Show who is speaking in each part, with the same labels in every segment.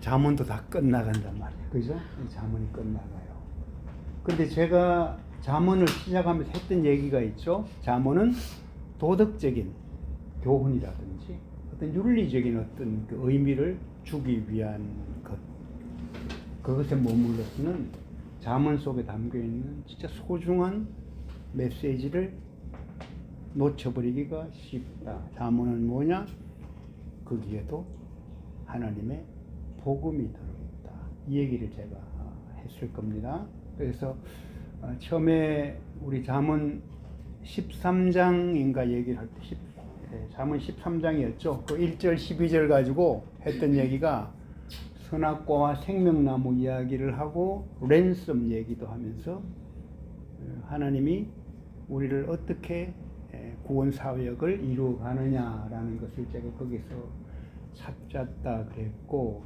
Speaker 1: 잠언도 다 끝나간단 말이에요. 그죠? 잠언이 끝나가요. 근데 제가 잠언을 시작하면서 했던 얘기가 있죠. 잠언은 도덕적인 교훈이라든지 어떤 윤리적인 어떤 그 의미를 주기 위한 것, 그것에 머물러서는 잠언 속에 담겨 있는 진짜 소중한 메시지를 놓쳐버리기가 쉽다. 잠언은 뭐냐? 거기에도 하나님의 복음이 들어있다. 이 얘기를 제가 했을 겁니다. 그래서 처음에 우리 잠언 13장인가 얘기를 할 때, 잠언 13장이었죠. 그 1절 12절 가지고 했던 얘기가 선악과와 생명나무 이야기를 하고 랜섬 얘기도 하면서 하나님이 우리를 어떻게 구원 사역을 이루어가느냐라는 것을 제가 거기서 찾았다 그랬고,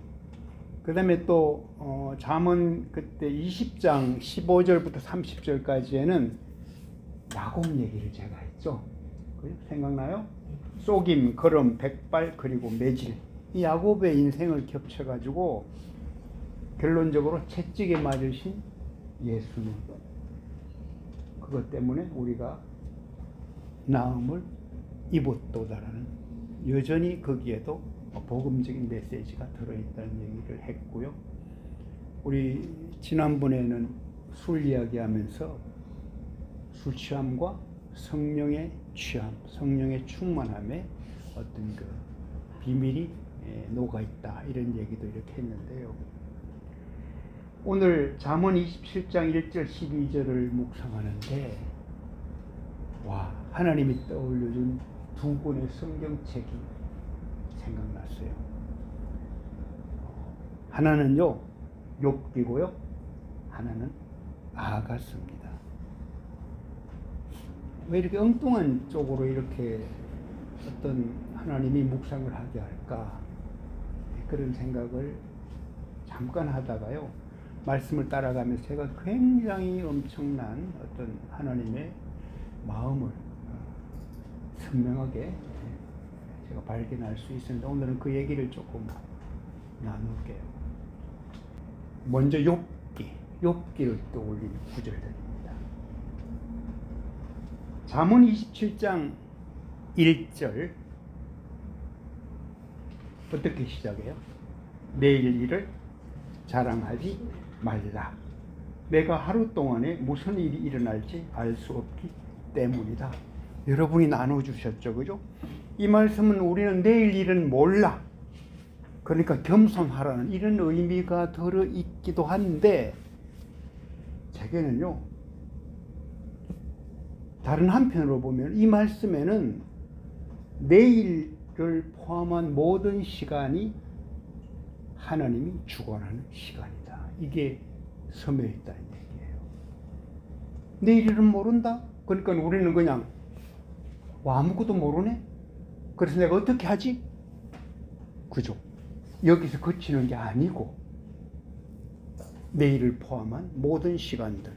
Speaker 1: 그 다음에 또 잠언 그때 20장 15절부터 30절까지에는 야곱 얘기를 제가 했죠. 생각나요? 쏘김, 걸음, 백발, 그리고 매질. 이 야곱의 인생을 겹쳐가지고 결론적으로 채찍에 맞으신 예수님, 그것 때문에 우리가 나음을 입었도다라는, 여전히 거기에도 복음적인 메시지가 들어있다는 얘기를 했고요. 우리 지난번에는 술 이야기하면서 술 취함과 성령의 취함, 성령의 충만함에 어떤 그 비밀이 녹아있다, 이런 얘기도 이렇게 했는데요. 오늘 잠언 27장 1절 12절을 묵상하는데, 와, 하나님이 떠올려준 두 권의 성경책이 생각났어요. 하나는요 욥기고요, 하나는 아가서입니다. 왜 이렇게 엉뚱한 쪽으로 이렇게 어떤 하나님이 묵상을 하게 할까, 그런 생각을 잠깐 하다가요, 말씀을 따라가면서 제가 굉장히 엄청난 어떤 하나님의 마음을 선명하게 제가 발견할 수 있었는데, 오늘은 그 얘기를 조금 나눌게요. 먼저 욥기를 떠올리는 구절들입니다. 잠언 27장 1절 어떻게 시작해요? 내일 일을 자랑하지 말라. 내가 하루 동안에 무슨 일이 일어날지 알 수 없기 때문이다. 여러분이 나눠주셨죠, 그죠? 이 말씀은 우리는 내일 일은 몰라, 그러니까 겸손하라는 이런 의미가 들어있기도 한데, 제게는요, 다른 한편으로 보면 이 말씀에는 내일을 포함한 모든 시간이 하나님이 주관하는 시간이다, 이게 서며 있다는 얘기예요. 내일은 모른다? 그러니까 우리는 그냥 아무것도 모르네? 그래서 내가 어떻게 하지? 그죠? 여기서 그치는 게 아니고, 내일을 포함한 모든 시간들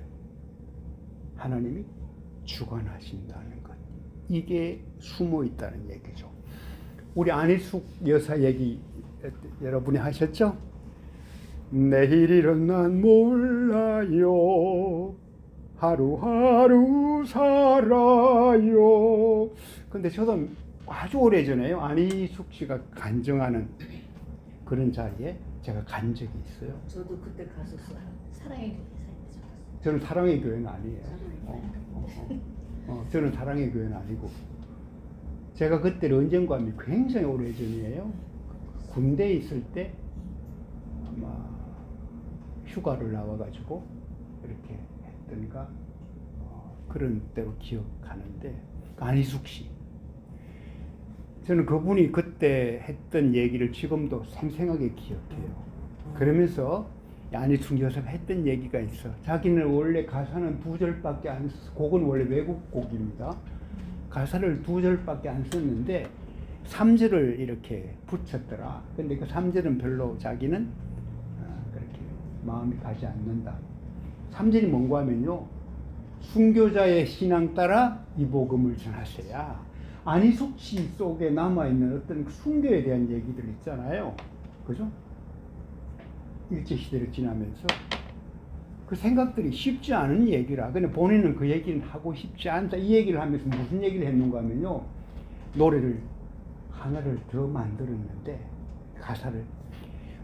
Speaker 1: 하나님이 주관하신다는 것, 이게 숨어 있다는 얘기죠. 우리 안희숙 여사 얘기 여러분이 하셨죠? 내일일은 난 몰라요, 하루하루 살아요. 근데 저도 아주 오래전에요, 안희숙 씨가 간증하는 그런 자리에 제가 간 적이 있어요.
Speaker 2: 저도 그때 갔었어요. 사랑의 교회 사역자.
Speaker 1: 저는 사랑의 교회는 아니에요. 저는 사랑의 교회는 아니고, 제가 그때는 언젠가 하면 굉장히 오래전이에요. 군대에 있을 때 아마 휴가를 나와가지고 이렇게 했던가, 그런 때로 기억하는데, 안희숙 씨, 저는 그분이 그때 했던 얘기를 지금도 생생하게 기억해요. 그러면서 안희숙 여사가 했던 얘기가 있어. 자기는 원래 가사는 2절밖에 안 써. 곡은 원래 외국 곡입니다. 가사를 2절밖에 안 썼는데 3절을 이렇게 붙였더라. 근데 그 3절은 별로 자기는 그렇게 마음이 가지 않는다. 3절이 뭔가 하면요, 순교자의 신앙 따라 이 복음을 전하세요. 안희숙 씨 속에 남아있는 어떤 순교에 대한 얘기들 있잖아요. 그죠? 일제시대를 지나면서 그 생각들이 쉽지 않은 얘기라. 근데 본인은 그 얘기는 하고 싶지 않다. 이 얘기를 하면서 무슨 얘기를 했는가 하면요. 노래를 하나를 더 만들었는데 가사를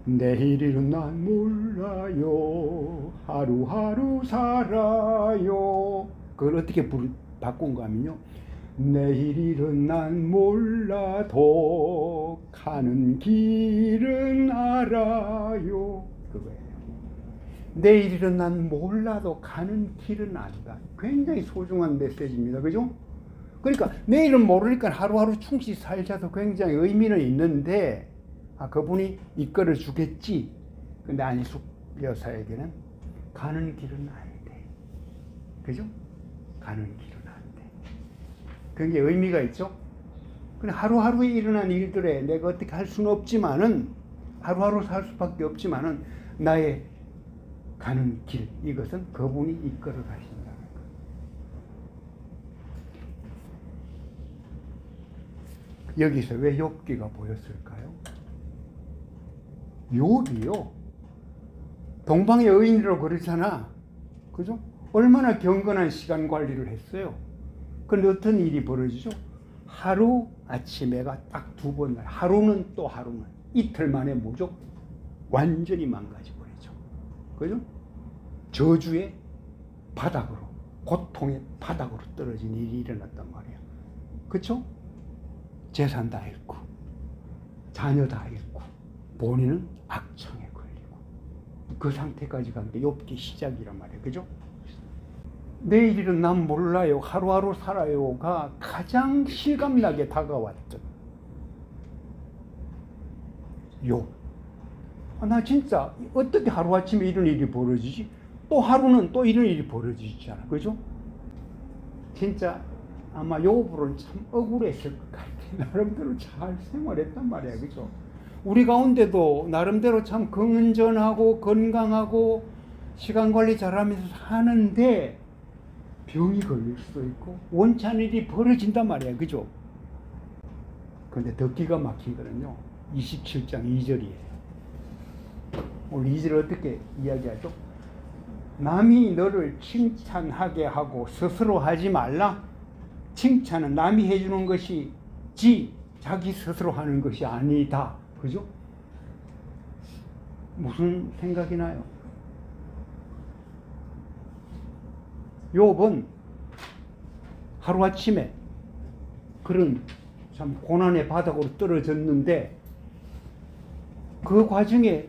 Speaker 1: 내일은 난 몰라요 하루하루 살아요. 그걸 어떻게 바꾼가 하면요. 내일은 난 몰라도 가는 길은 알아요. 그거예요. 내일은 난 몰라도 가는 길은 안다. 굉장히 소중한 메시지입니다. 그죠? 그러니까 내일은 모르니까 하루하루 충실히 살자도 굉장히 의미는 있는데 그분이 이끌어 주겠지. 근데 안희숙 여사에게는 가는 길은 안 돼. 그죠? 가는 길은 안 돼. 그게 의미가 있죠? 근데 하루하루에 일어난 일들에 내가 어떻게 할 수는 없지만은 하루하루 살 수밖에 없지만은 나의 가는 길, 이것은 그분이 이끌어 가신다는 것. 여기서 왜 욥기가 보였을까요? 욥이요, 동방의 의인이라고 그러잖아. 그죠? 얼마나 경건한 시간 관리를 했어요. 그런데 어떤 일이 벌어지죠? 하루 아침에가 딱 두 번, 하루는 또 하루는 이틀 만에 뭐죠? 완전히 망가져 버리죠. 그죠? 저주의 바닥으로, 고통의 바닥으로 떨어진 일이 일어났단 말이야. 그쵸? 재산 다 잃고, 자녀 다 잃고, 본인은 악청에 걸리고, 그 상태까지 간 게 욥기 시작이란 말이에요. 그죠? 내일은 난 몰라요, 하루하루 살아요가 가장 실감나게 다가왔던 욥. 나 진짜 어떻게 하루아침에 이런 일이 벌어지지? 또 하루는 또 이런 일이 벌어지잖아. 그죠? 진짜 아마 욥으로는 참 억울했을 것 같아. 나름대로 잘 생활했단 말이야. 그죠? 우리 가운데도 나름대로 참 건전하고 건강하고 시간 관리 잘하면서 사는데 병이 걸릴 수도 있고 원치 않은 일이 벌어진단 말이야. 그죠? 근데 더 기가 막힌 거는요, 27장 2절이에요. 오늘 2절 어떻게 이야기하죠? 남이 너를 칭찬하게 하고 스스로 하지 말라. 칭찬은 남이 해주는 것이지 자기 스스로 하는 것이 아니다. 그죠? 무슨 생각이 나요? 욥은 하루아침에 그런 참 고난의 바닥으로 떨어졌는데 그 과정에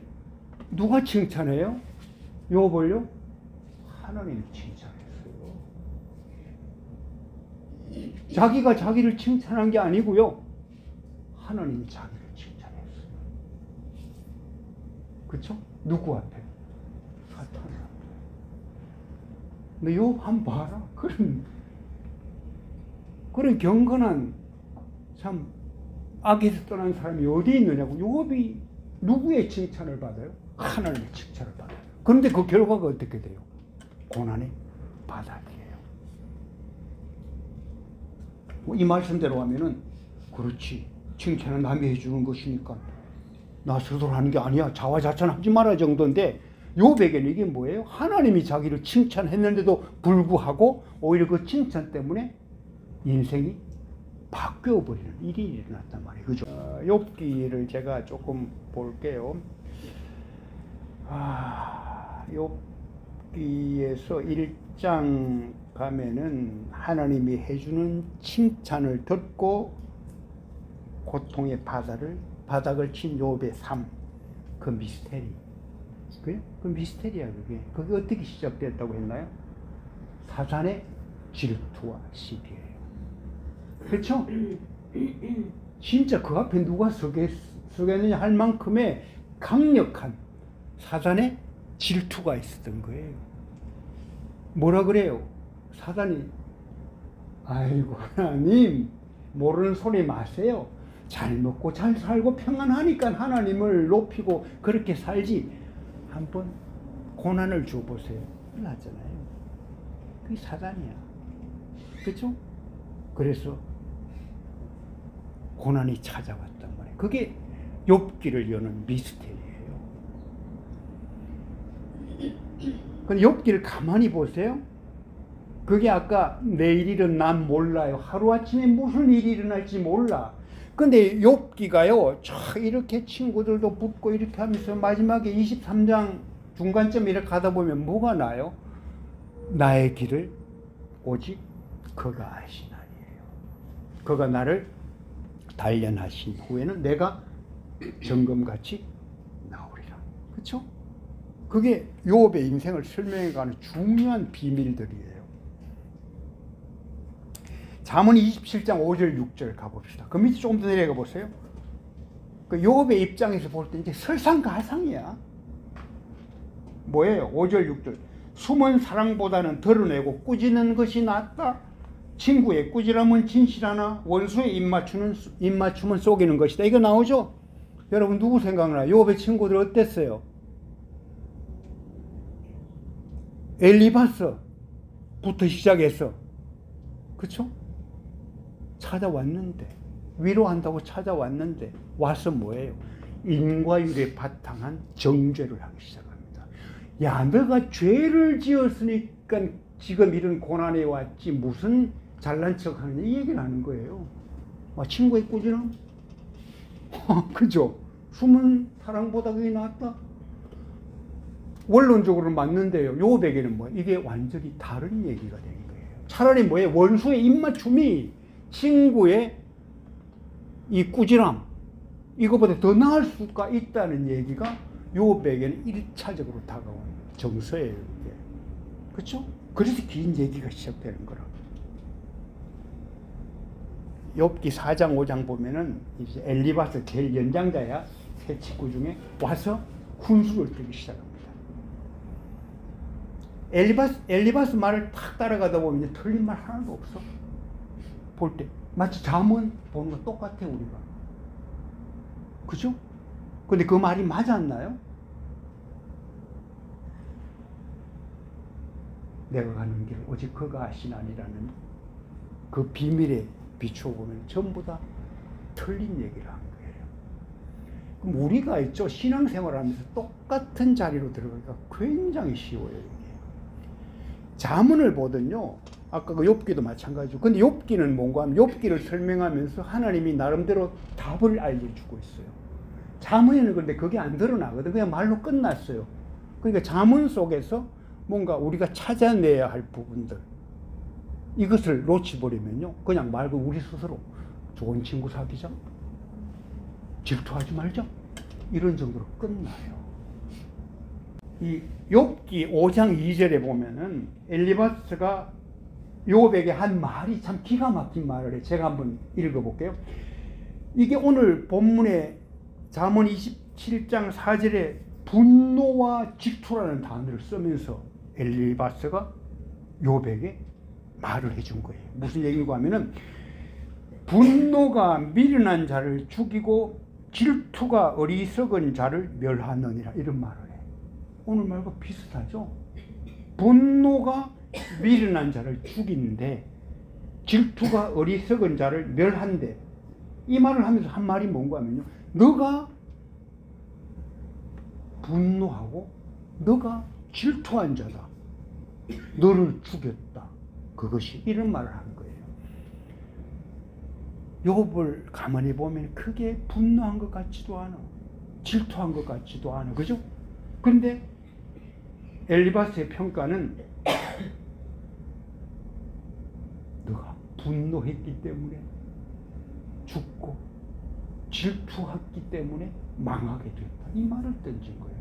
Speaker 1: 누가 칭찬해요? 욥을요? 하나님이 칭찬했어요. 자기가 자기를 칭찬한 게 아니고요, 하나님이 자기를 칭찬했어요. 그쵸? 누구 앞에? 사탄 앞에. 근데 욥 한번 봐라. 그런 경건한 참 악에서 떠난 사람이 어디 있느냐고. 욥이 누구의 칭찬을 받아요? 하나님의 칭찬을 받아요. 그런데 그 결과가 어떻게 돼요? 고난의 바닥이에요. 이 말씀대로 하면은 그렇지, 칭찬은 남이 해주는 것이니까 나 스스로 하는 게 아니야, 자화자찬하지 마라 정도인데, 욥에게는 이게 뭐예요? 하나님이 자기를 칭찬했는데도 불구하고 오히려 그 칭찬 때문에 인생이 바뀌어버리는 일이 일어났단 말이에요. 그죠? 욥기를 제가 조금 볼게요. 욥기에서 1장 가면은 하나님이 해주는 칭찬을 듣고 고통의 바닥을 친 욥의 삶, 그 미스테리. 그 미스테리야. 그게 어떻게 시작됐다고 했나요? 사탄의 질투와 시기예요. 그렇죠? 진짜 그 앞에 누가 서겠느냐 할 만큼의 강력한 사단의 질투가 있었던 거예요. 뭐라 그래요? 사단이, 아이고 하나님, 모르는 소리 마세요. 잘 먹고 잘 살고 평안하니까 하나님을 높이고 그렇게 살지, 한번 고난을 줘보세요. 났잖아요. 그게 사단이야. 그렇죠? 그래서 고난이 찾아왔단 말이에요. 그게 욥기를 여는 미스테리예요. 근데 욥기를 가만히 보세요. 그게 아까 내일 일은 난 몰라요. 하루아침에 무슨 일이 일어날지 몰라. 근데 욥기가요, 이렇게 친구들도 붙고 이렇게 하면서 마지막에 23장 중간쯤 이렇게 가다 보면 뭐가 나요? 나의 길을 오직 그가 아시나니에요. 그가 나를 단련하신 후에는 내가 정금같이 나오리라. 그렇죠? 그게 욥의 인생을 설명해가는 중요한 비밀들이에요. 잠언 27장 5절 6절 가봅시다. 그 밑에 조금 더 내려가 보세요. 그 욥의 입장에서 볼 때 이제 설상가상이야. 뭐예요? 5절 6절. 숨은 사랑보다는 드러내고 꾸짖는 것이 낫다. 친구의 꾸지람은 진실하나 원수의 입맞춤은 속이는 것이다. 이거 나오죠? 여러분 누구 생각나요? 욥의 친구들 어땠어요? 엘리바스부터 시작해서, 그쵸? 찾아왔는데, 위로한다고 찾아왔는데 와서 뭐예요? 인과율에 바탕한 정죄를 하기 시작합니다. 야, 너가 죄를 지었으니까 지금 이런 고난에 왔지 무슨 잘난 척 하느냐, 이 얘기를 하는 거예요. 친구의 꾸지람? 그죠? 숨은 사랑보다 그게 낫다? 원론적으로 맞는데요. 욥에게는 이게 완전히 다른 얘기가 된 거예요. 차라리 뭐예요? 원수의 입맞춤이 친구의 이 꾸지람, 이거보다 더 나을 수가 있다는 얘기가 욥에게는 1차적으로 다가온 정서예요. 이게. 그렇죠? 그래서 긴 얘기가 시작되는 거라. 욥기 4장 5장 보면은 이제 엘리바스 제일 연장자야. 세 친구 중에 와서 훈수를 두기 시작합니다. 엘리바스 말을 탁 따라가다 보면 이제 틀린 말 하나도 없어. 볼 때 마치 잠언 보는 거 똑같아 우리가. 그죠? 근데 그 말이 맞았나요? 내가 가는 길 오직 그가 아시나니라는 그 비밀에 비추어 보면 전부 다 틀린 얘기를 한 거예요. 그럼 우리가 있죠, 신앙생활을 하면서 똑같은 자리로 들어가기가 굉장히 쉬워요. 이게. 잠언을 보든요, 아까 그 욥기도 마찬가지죠. 근데 욥기는 뭔가 하면 욥기를 설명하면서 하나님이 나름대로 답을 알려주고 있어요. 잠언에는 근데 그게 안 드러나거든. 그냥 말로 끝났어요. 그러니까 잠언 속에서 뭔가 우리가 찾아내야 할 부분들, 이것을 놓치버리면요, 그냥 말고 우리 스스로 좋은 친구 사귀자, 질투하지 말자, 이런 정도로 끝나요. 이 욥기 5장 2절에 보면은 엘리바스가 욥에게 한 말이 참 기가 막힌 말을 해. 제가 한번 읽어볼게요. 이게 오늘 본문에 잠언 27장 4절에 분노와 질투라는 단어를 쓰면서 엘리바스가 욥에게 말을 해준 거예요. 무슨 얘기인가 하면은, 분노가 미련한 자를 죽이고 질투가 어리석은 자를 멸하느니라, 이런 말을 해. 오늘 말과 비슷하죠? 분노가 미련한 자를 죽이는데 질투가 어리석은 자를 멸한대. 이 말을 하면서 한 말이 뭔가 하면요, 너가 분노하고 너가 질투한 자다, 너를 죽였다, 그것이, 이런 말을 하는 거예요. 욥을 가만히 보면 크게 분노한 것 같지도 않아, 질투한 것 같지도 않아. 그죠? 그런데 엘리바스의 평가는 너가 분노했기 때문에 죽고 질투했기 때문에 망하게 됐다, 이 말을 던진 거예요.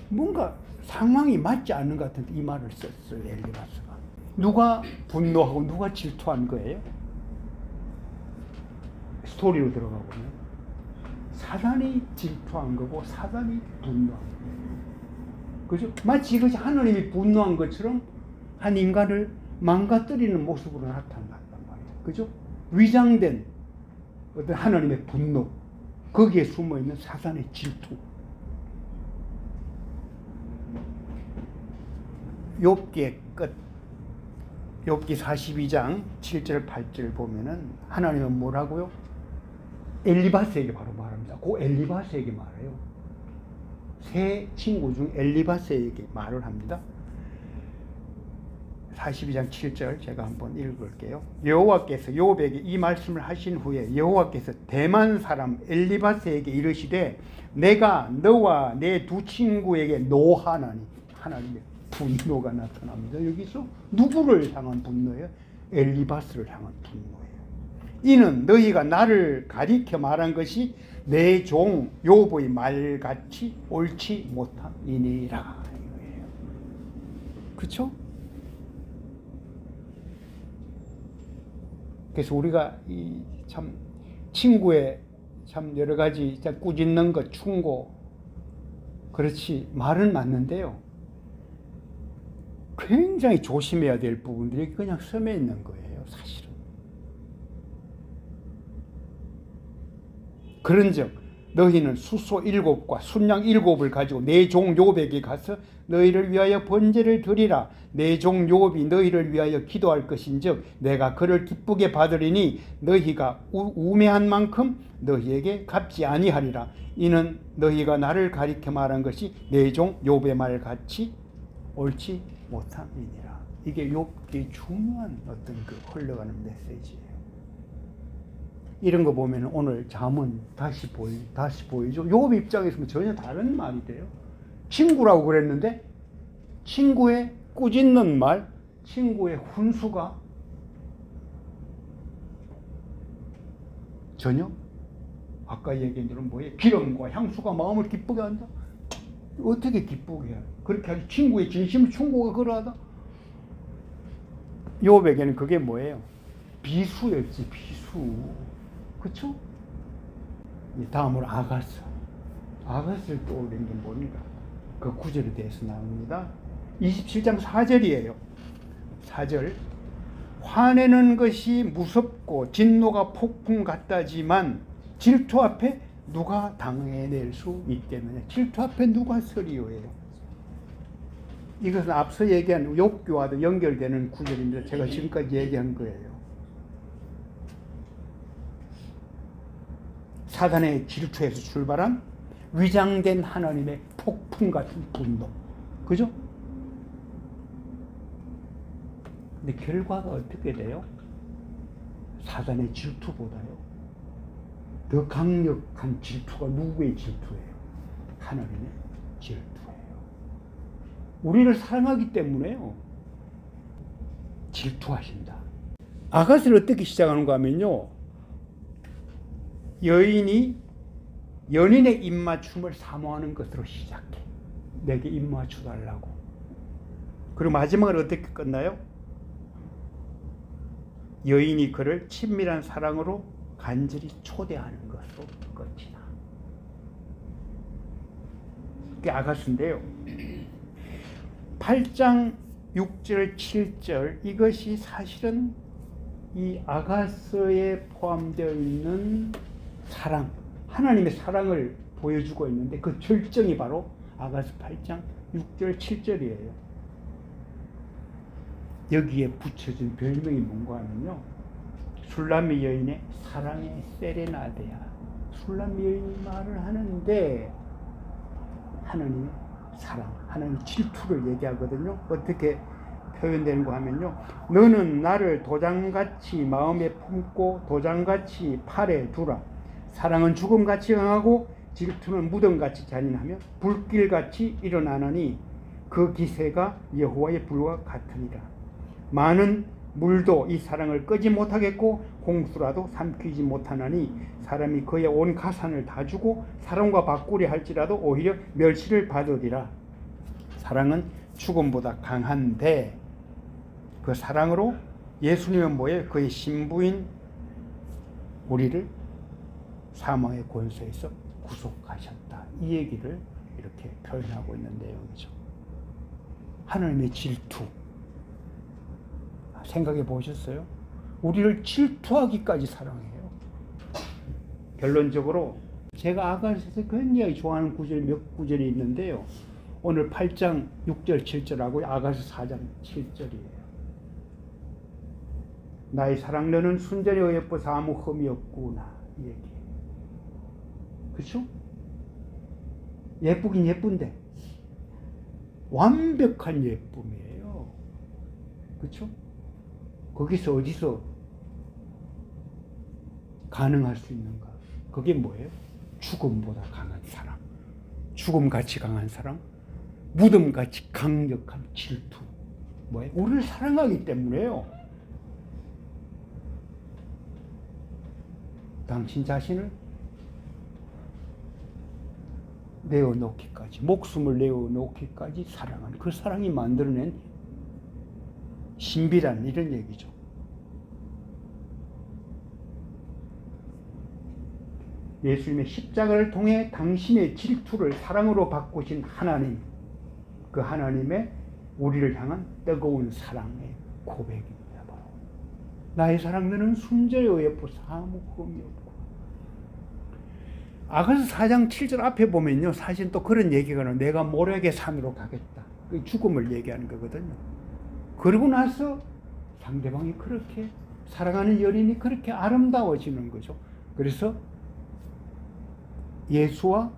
Speaker 1: 뭔가 상황이 맞지 않는 것 같은데 이 말을 썼어요, 엘리바스가. 누가 분노하고 누가 질투한 거예요? 스토리로 들어가 보면 사단이 질투한 거고 사단이 분노한 거예요. 그죠? 마치 이것이 하나님이 분노한 것처럼 한 인간을 망가뜨리는 모습으로 나타났단 말이에요. 그죠? 위장된 어떤 하나님의 분노, 거기에 숨어있는 사단의 질투. 욥기의 끝, 욥기 42장 7절 8절 보면은 하나님은 뭐라고요? 엘리바스에게 바로 말합니다. 그 엘리바스에게 말해요. 세 친구 중 엘리바스에게 말을 합니다. 42장 7절 제가 한번 읽을게요. 여호와께서 욥에게 이 말씀을 하신 후에 여호와께서 대만 사람 엘리바스에게 이르시되 내가 너와 내 두 친구에게 노하나니, 하나님의 분노가 나타납니다. 여기서 누구를 향한 분노예요? 엘리바스를 향한 분노예요. 이는 너희가 나를 가리켜 말한 것이 내 종 욥의 말같이 옳지 못함이니라. 이거예요. 그렇죠? 그래서 우리가 이 참 친구의 참 여러 가지 꾸짖는 것, 충고, 그렇지 말은 맞는데요. 굉장히 조심해야 될 부분들이 그냥 섬에 있는 거예요, 사실은. 그런즉 너희는 수소 7과 순양 7을 가지고 내 종 욥에게 가서 너희를 위하여 번제를 드리라. 내 종 욥이 너희를 위하여 기도할 것인즉 내가 그를 기쁘게 받으리니 너희가 우매한 만큼 너희에게 갚지 아니하리라. 이는 너희가 나를 가리켜 말한 것이 내 종 욥의 말같이 옳지 못함이니라. 이게 욥의 중요한 어떤 그 흘러가는 메시지예요. 이런 거 보면 오늘 잠언 다시 보이죠. 욥 입장에서는 전혀 다른 말이 돼요. 친구라고 그랬는데 친구의 꾸짖는 말, 친구의 훈수가 전혀 아까 얘기한 대로 뭐예요? 기름과 향수가 마음을 기쁘게 한다. 어떻게 기쁘게 해요? 그렇게 하지. 친구의 진심을 충고가 그러하다. 욥에게는 그게 뭐예요? 비수였지, 비수. 그렇죠? 다음으로 아가스를 떠올리는 게 뭡니까? 그 구절에 대해서 나옵니다. 27장 4절이에요. 4절. 화내는 것이 무섭고 진노가 폭풍 같다지만 질투 앞에 누가 당해낼 수 있겠느냐. 질투 앞에 누가 서리요예요. 이것은 앞서 얘기한 욥기와도 연결되는 구절입니다. 제가 지금까지 얘기한 거예요. 사단의 질투에서 출발한 위장된 하나님의 폭풍 같은 분노. 그죠? 근데 결과가 어떻게 돼요? 사단의 질투보다요. 더 강력한 질투가 누구의 질투예요? 하나님의 질투예요. 우리를 사랑하기 때문에요. 질투하신다. 아가스를 어떻게 시작하는가 하면요. 여인이 연인의 입맞춤을 사모하는 것으로 시작해. 내게 입맞춰 달라고. 그리고 마지막으로 어떻게 끝나요? 여인이 그를 친밀한 사랑으로 간절히 초대하는 것으로 끝이다. 그게 아가스인데요. 8장 6절 7절 이것이 사실은 이 아가스에 포함되어 있는 사랑, 하나님의 사랑을 보여주고 있는데 그 절정이 바로 아가스 8장 6절 7절이에요. 여기에 붙여진 별명이 뭔가 하면요. 술람미 여인의 사랑의 세레나데야. 술람미 여인이 말을 하는데 하나님의 사랑, 하나님의 질투를 얘기하거든요. 어떻게 표현되는가 하면요. 너는 나를 도장같이 마음에 품고 도장같이 팔에 두라. 사랑은 죽음같이 강하고 질투는 무덤같이 잔인하며 불길같이 일어나느니 그 기세가 여호와의 불과 같으니라. 많은 물도 이 사랑을 끄지 못하겠고 홍수라도 삼키지 못하나니 사람이 그의 온 가산을 다 주고 사랑과 바꾸려 할지라도 오히려 멸시를 받으리라. 사랑은 죽음보다 강한데 그 사랑으로 예수님은 뭐예요? 그의 신부인 우리를 사망의 권세에서 구속하셨다. 이 얘기를 이렇게 표현하고 있는 내용이죠. 하나님의 질투. 생각해 보셨어요? 우리를 질투하기까지 사랑해요. 결론적으로 제가 아가스에서 굉장히 좋아하는 구절 몇 구절이 있는데요. 오늘 8장 6절 7절하고 아가스 4장 7절이에요. 나의 사랑 너는 순전히 어여뻐서 아무 흠이 없구나. 이 얘기. 그렇죠? 예쁘긴 예쁜데 완벽한 예쁨이에요. 그렇죠? 거기서 어디서 가능할 수 있는가? 그게 뭐예요? 죽음보다 강한 사랑, 죽음같이 강한 사랑, 무덤같이 강력한 질투. 뭐예요? 우리를 사랑하기 때문에요. 당신 자신을 내어놓기까지, 목숨을 내어놓기까지 사랑하는, 그 사랑이 만들어낸 신비란 이런 얘기죠. 예수님의 십자가를 통해 당신의 질투를 사랑으로 바꾸신 하나님, 그 하나님의 우리를 향한 뜨거운 사랑의 고백입니다. 바로 나의 사랑들은 순전히 예쁘사 아무 흠이 없고. 아가서 4장 7절 앞에 보면요, 사실 또 그런 얘기가 나와요. 내가 모략의 산으로 가겠다. 그 죽음을 얘기하는 거거든요. 그러고 나서 상대방이 그렇게, 사랑하는 여인이 그렇게 아름다워지는 거죠. 그래서 예수와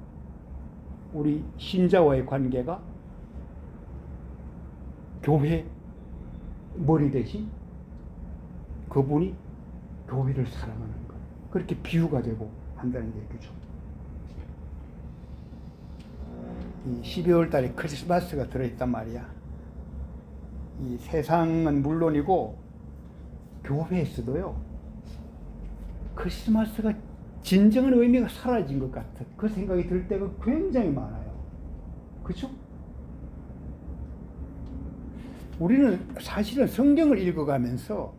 Speaker 1: 우리 신자와의 관계가 교회 머리 대신 그분이 교회를 사랑하는 것, 그렇게 비유가 되고 한다는 얘기죠. 이 12월 달에 크리스마스가 들어있단 말이야. 이 세상은 물론이고 교회에서도요, 크리스마스가 진정한 의미가 사라진 것 같은 그 생각이 들 때가 굉장히 많아요. 그렇죠? 우리는 사실은 성경을 읽어가면서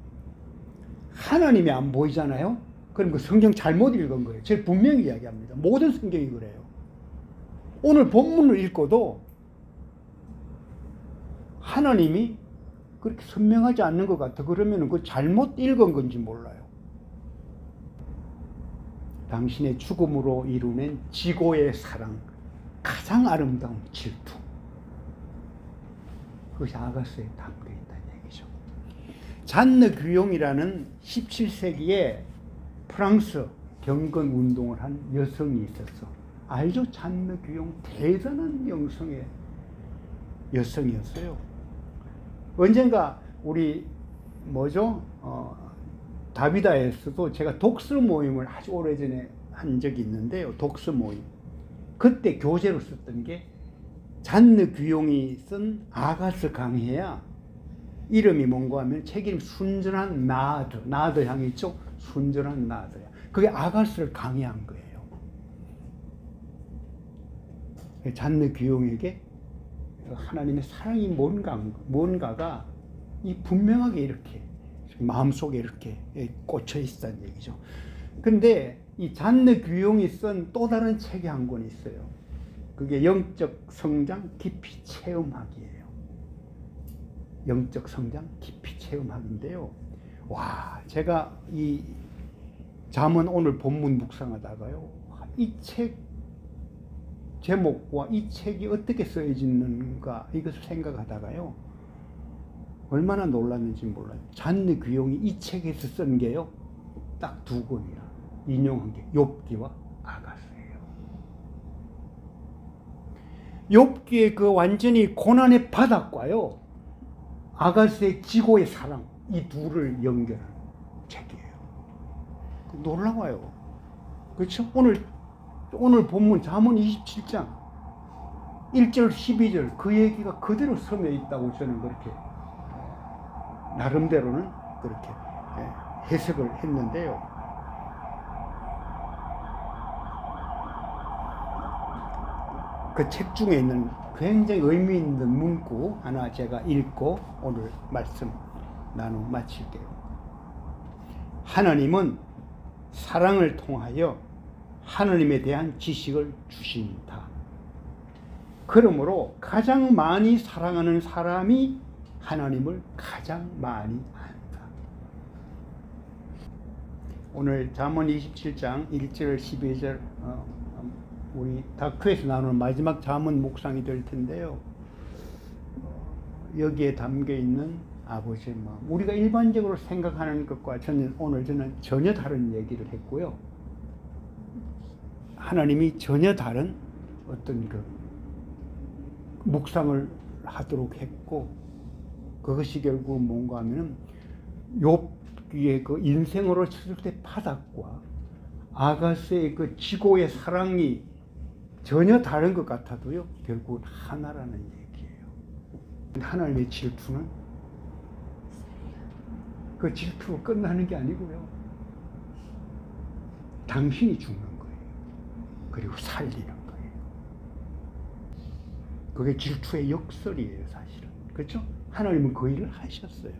Speaker 1: 하나님이 안 보이잖아요. 그럼 그 성경 잘못 읽은 거예요. 제가 분명히 이야기합니다. 모든 성경이 그래요. 오늘 본문을 읽고도 하나님이 그렇게 선명하지 않는 것 같아. 그러면 그 잘못 읽은 건지 몰라요. 당신의 죽음으로 이루는 지고의 사랑, 가장 아름다운 질투, 그것이 아가서에 담겨 있다는 얘기죠. 잔느 규용이라는 17세기에 프랑스 경건 운동을 한 여성이 있었어. 알죠? 잔느 규용, 대단한 영성의 여성이었어요. 언젠가 우리 다비다에서도 제가 독서 모임을 아주 오래전에 한 적이 있는데요. 독서 모임. 그때 교재로 썼던 게 잔느 규용이 쓴 아가서 강해야, 이름이 뭔가 하면 책 이름 순전한 나드 향이 있죠? 순전한 나드야. 그게 아가서를 강해한 거예요. 잔느 규용에게 하나님의 사랑이 뭔가가 이 분명하게 이렇게 마음속에 이렇게 꽂혀 있다는 얘기죠. 근데 이 잔느 규용이 쓴 또 다른 책이 한 권 있어요. 그게 영적 성장 깊이 체험학이에요. 영적 성장 깊이 체험학인데요. 와, 제가 이 잠언 오늘 본문 묵상하다가요, 이 책 제목과 이 책이 어떻게 쓰여지는가 이것을 생각하다가요, 얼마나 놀랐는지 몰라요. 잔느 규용이 이 책에서 쓴 게요, 딱 두 권이야. 인용한 게 욥기와 아가서예요. 욥기의 그 완전히 고난의 바닥과요, 아가서의 지고의 사랑, 이 둘을 연결한 책이에요. 놀라워요. 그렇죠? 오늘 본문 잠언 27장 1절 12절 그 얘기가 그대로 서며 있다고 저는 그렇게 나름대로는 그렇게 해석을 했는데요. 그 책 중에 있는 굉장히 의미 있는 문구 하나 제가 읽고 오늘 말씀 나누 마칠게요. 하나님은 사랑을 통하여 하나님에 대한 지식을 주신다. 그러므로 가장 많이 사랑하는 사람이 하나님을 가장 많이 안다. 오늘 잠언 27장 1절 12절 우리 다큐에서 나누는 마지막 잠언 묵상이 될 텐데요. 여기에 담겨 있는 아버지의 마음, 우리가 일반적으로 생각하는 것과 오늘 저는 전혀 다른 얘기를 했고요. 하나님이 전혀 다른 어떤 그 묵상을 하도록 했고, 그것이 결국 뭔가 하면은 욥기의 그 인생으로 쳤을 때 바닥과 아가스의 그 지고의 사랑이 전혀 다른 것 같아도요, 결국 하나라는 얘기예요. 하나님의 질투는 그 질투로 끝나는 게 아니고요, 당신이 죽는 거예요. 그리고 살리는 거예요. 그게 질투의 역설이에요, 사실은. 그렇죠? 하나님은 그 일을 하셨어요.